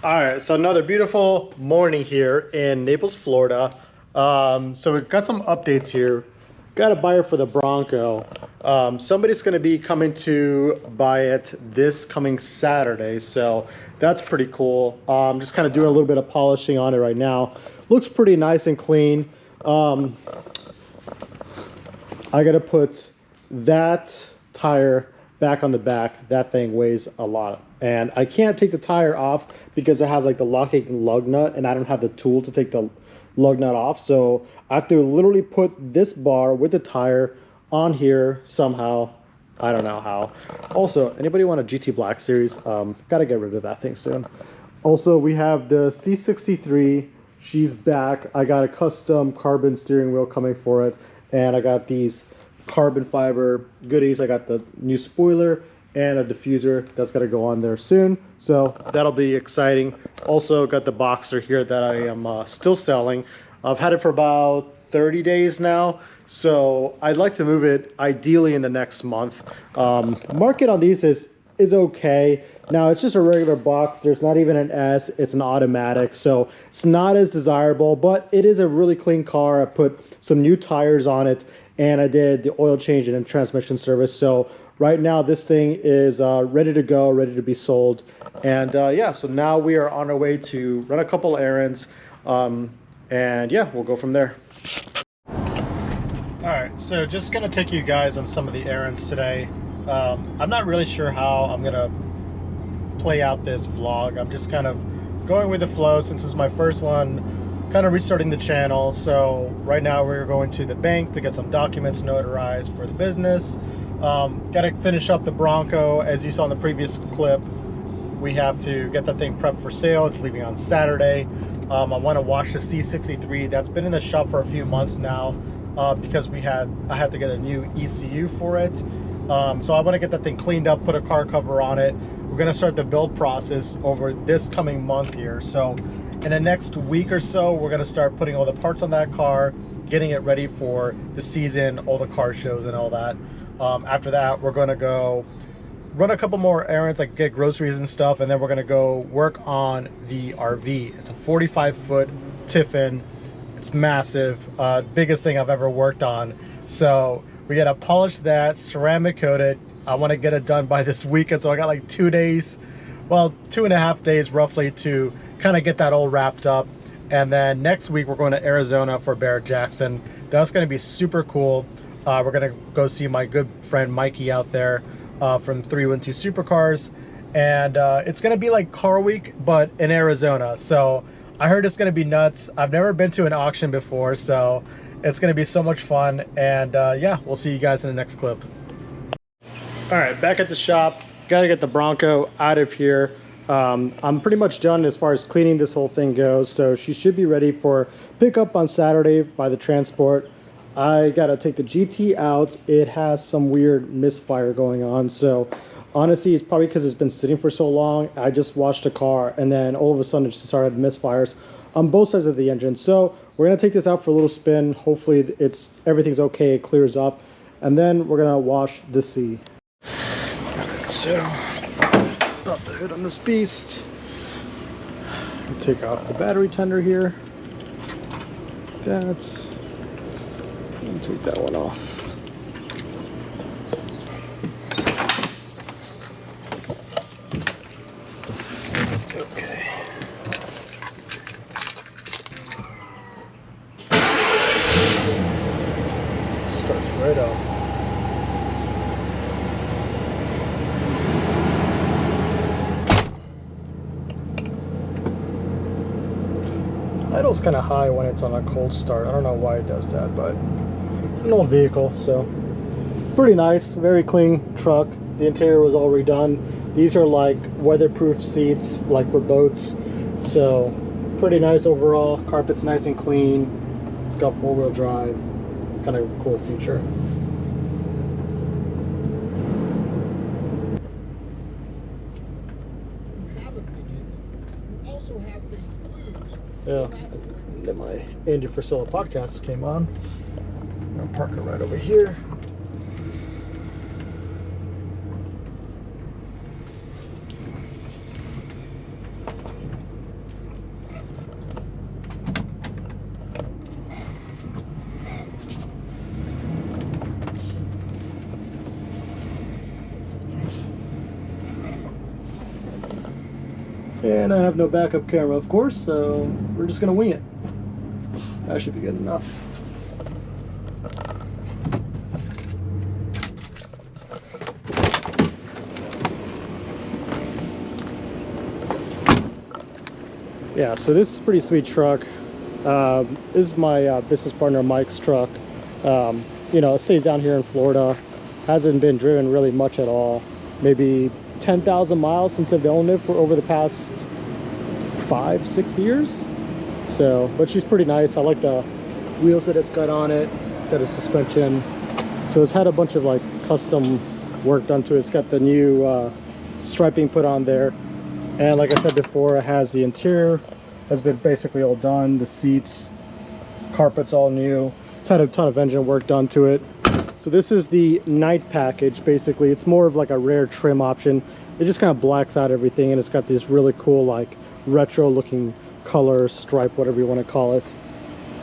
All right, so another beautiful morning here in Naples, Florida. So we've got some updates here. Got a buyer for the Bronco. Somebody's going to be coming to buy it this coming Saturday, so that's pretty cool. Just kind of doing a little bit of polishing on it right now. Looks pretty nice and clean. I got to put that tire back on the back. That thing weighs a lot, and I can't take the tire off because it has like the locking lug nut, and I don't have the tool to take the lug nut off. So I have to literally put this bar with the tire on here somehow. I don't know how. Also, anybody want a GT Black Series? Gotta get rid of that thing soon. Also, we have the C63. She's back. I got a custom carbon steering wheel coming for it, and I got these carbon fiber goodies. I got the new spoiler and a diffuser that's got to go on there soon, so that'll be exciting. Also got the Boxer here that I am still selling. I've had it for about 30 days now, so I'd like to move it ideally in the next month. Market on these is okay. Now it's just a regular box. There's not even an S. It's an automatic, so it's not as desirable, but it is a really clean car. I put some new tires on it, and I did the oil change and transmission service. So right now this thing is ready to go, ready to be sold. And yeah, so now we are on our way to run a couple errands, and yeah, we'll go from there. All right, so just gonna take you guys on some of the errands today. I'm not really sure how I'm gonna play out this vlog. I'm just kind of going with the flow since it's my first one, kind of restarting the channel. So right now we're going to the bank to get some documents notarized for the business. Got to finish up the Bronco. As you saw in the previous clip, we have to get that thing prepped for sale. It's leaving on Saturday. I want to wash the C63. That's been in the shop for a few months now because I had to get a new ECU for it. So I want to get that thing cleaned up, put a car cover on it. We're going to start the build process over this coming month here. So in the next week or so, we're going to start putting all the parts on that car, getting it ready for the season, all the car shows and all that. After that, we're going to go run a couple more errands, like get groceries and stuff, and then we're going to go work on the RV. It's a 45-foot Tiffin. It's massive, biggest thing I've ever worked on. So we got to polish that, ceramic coat it. I want to get it done by this weekend, so I got like 2 days, well, 2.5 days roughly to kind of get that all wrapped up. And then next week we're going to Arizona for Barrett-Jackson. That's going to be super cool. We're going to go see my good friend Mikey out there from 312 Supercars, and it's going to be like Car Week but in Arizona. So I heard it's going to be nuts. I've never been to an auction before, so it's going to be so much fun. And yeah, we'll see you guys in the next clip. All right, back at the shop. Got to get the Bronco out of here. I'm pretty much done as far as cleaning this whole thing goes, so she should be ready for pickup on Saturday by the transport. I got to take the GT out. It has some weird misfire going on, so honestly, it's probably because it's been sitting for so long. I just washed the car, and then all of a sudden it just started misfires on both sides of the engine. So we're going to take this out for a little spin. Hopefully everything's okay, it clears up, and then we're going to wash the C. So, pop the hood on this beast. Take off the battery tender here. That. And take that one off. Okay. Starts right up. Idle's kind of high when it's on a cold start. I don't know why it does that, but it's an old vehicle, so pretty nice. Very clean truck. The interior was all redone. These are like weatherproof seats, like for boats. So pretty nice overall. Carpet's nice and clean. It's got four-wheel drive. Kind of a cool feature. Yeah, then my Andy Frisella podcast came on. I'm gonna park it right over here. And I have no backup camera, of course, so we're just gonna wing it. That should be good enough. Yeah, so this is a pretty sweet truck. This is my business partner Mike's truck. You know, it stays down here in Florida. Hasn't been driven really much at all. Maybe 10,000 miles since I've owned it for over the past 5-6 years. So, but she's pretty nice. I like the wheels that it's got on it, got a suspension. So it's had a bunch of like custom work done to it. It's got the new striping put on there. And like I said before, it has the interior has been basically all done. The seats, carpet's all new. It's had a ton of engine work done to it. So this is the night package. Basically, it's more of like a rare trim option. It just kind of blacks out everything, and it's got this really cool like retro looking color, stripe, whatever you want to call it.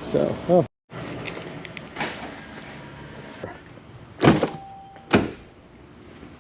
So, oh.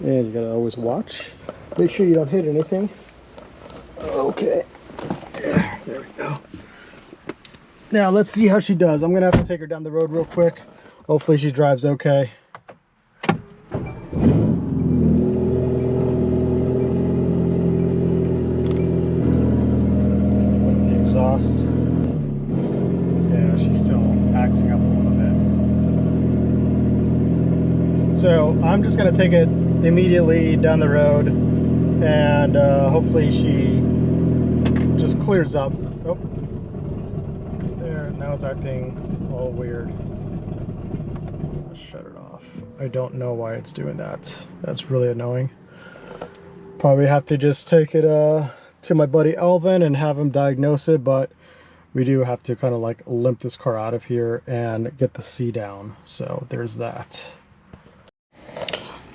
And you gotta always watch. Make sure you don't hit anything. Okay, there we go. Now let's see how she does. I'm gonna have to take her down the road real quick. Hopefully she drives okay. The exhaust. Yeah, she's still acting up a little bit. So I'm just gonna take it immediately down the road, and hopefully she just clears up. Oh, there, now it's acting all weird. Let's shut it off. I don't know why it's doing that. That's really annoying. Probably have to just take it to my buddy Elvin and have him diagnose it, but we do have to kind of like limp this car out of here and get the C down. So there's that.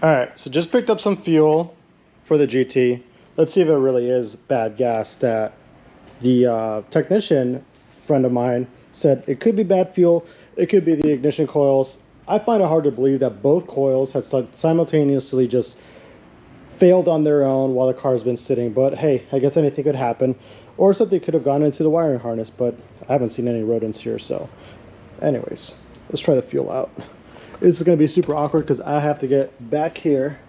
All right, so just picked up some fuel for the GT. Let's see if it really is bad gas. That the technician friend of mine said it could be bad fuel, it could be the ignition coils. I find it hard to believe that both coils had simultaneously just failed on their own while the car's been sitting, but hey, I guess anything could happen. Or something could have gone into the wiring harness, but I haven't seen any rodents here, so anyways, let's try the fuel out. This is going to be super awkward because I have to get back here,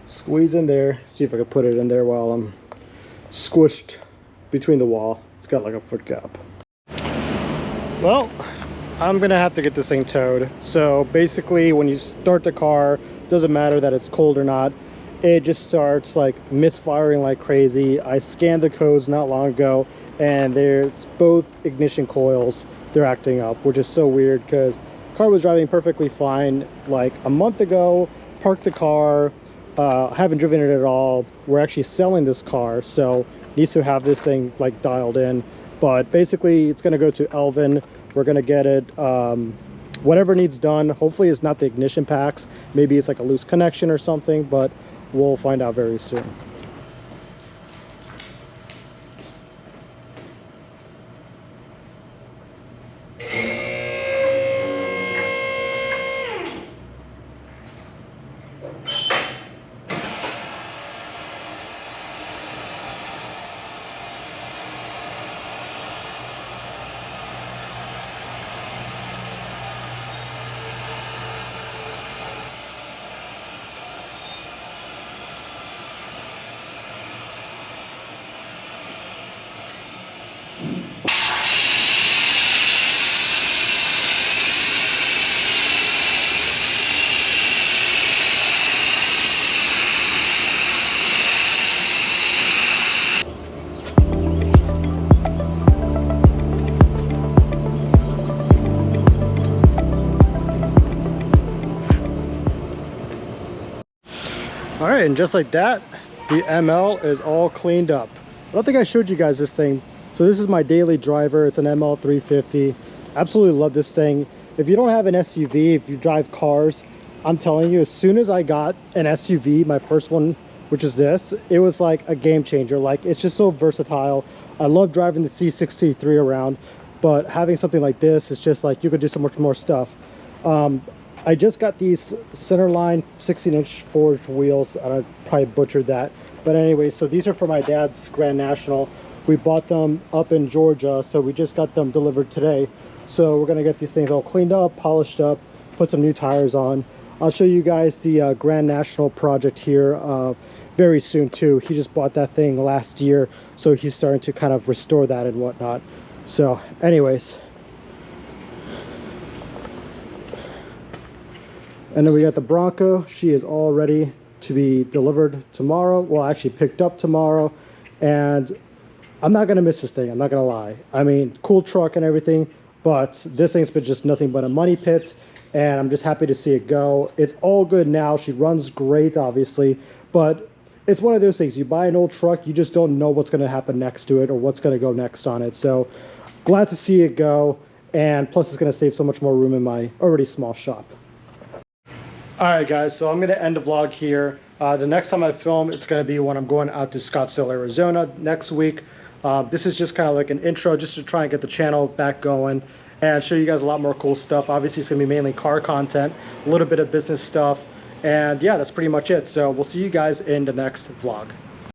squeeze in there, see if I can put it in there while I'm squished between the wall. It's got like a foot gap. Well, I'm going to have to get this thing towed. So basically when you start the car, doesn't matter that it's cold or not, it just starts like misfiring like crazy. I scanned the codes not long ago, and there's both ignition coils, they're acting up, which is so weird because car was driving perfectly fine like a month ago. Parked the car, haven't driven it at all. We're actually selling this car, so needs to have this thing like dialed in. But basically it's going to go to Elvin. We're going to get it whatever needs done. Hopefully it's not the ignition packs, maybe it's like a loose connection or something, but we'll find out very soon. All right, and just like that, the ML is all cleaned up. I don't think I showed you guys this thing. So this is my daily driver. It's an ML 350. Absolutely love this thing. If you don't have an SUV, if you drive cars, I'm telling you, as soon as I got an SUV, my first one, which is this, it was like a game changer. Like, it's just so versatile. I love driving the C63 around, but having something like this, it's just like you could do so much more stuff. I just got these Centerline 16-inch forged wheels, and I probably butchered that, But anyway, so these are for my dad's Grand National. We bought them up in Georgia, so we just got them delivered today. So we're gonna get these things all cleaned up, polished up, put some new tires on. I'll show you guys the Grand National project here very soon too. He just bought that thing last year, so he's starting to kind of restore that and whatnot. So anyways, and then we got the Bronco. She is all ready to be delivered tomorrow. Well, actually picked up tomorrow. And I'm not gonna miss this thing, I'm not gonna lie. I mean, cool truck and everything, but this thing's been just nothing but a money pit, and I'm just happy to see it go. It's all good now. She runs great, obviously, but it's one of those things. You buy an old truck, you just don't know what's gonna happen next to it or what's gonna go next on it. So glad to see it go, and plus it's gonna save so much more room in my already small shop. All right, guys, so I'm gonna end the vlog here. The next time I film, it's gonna be when I'm going out to Scottsdale, Arizona next week. This is just kind of like an intro just to try and get the channel back going and show you guys a lot more cool stuff. Obviously, it's gonna be mainly car content, a little bit of business stuff, and yeah, that's pretty much it. So we'll see you guys in the next vlog.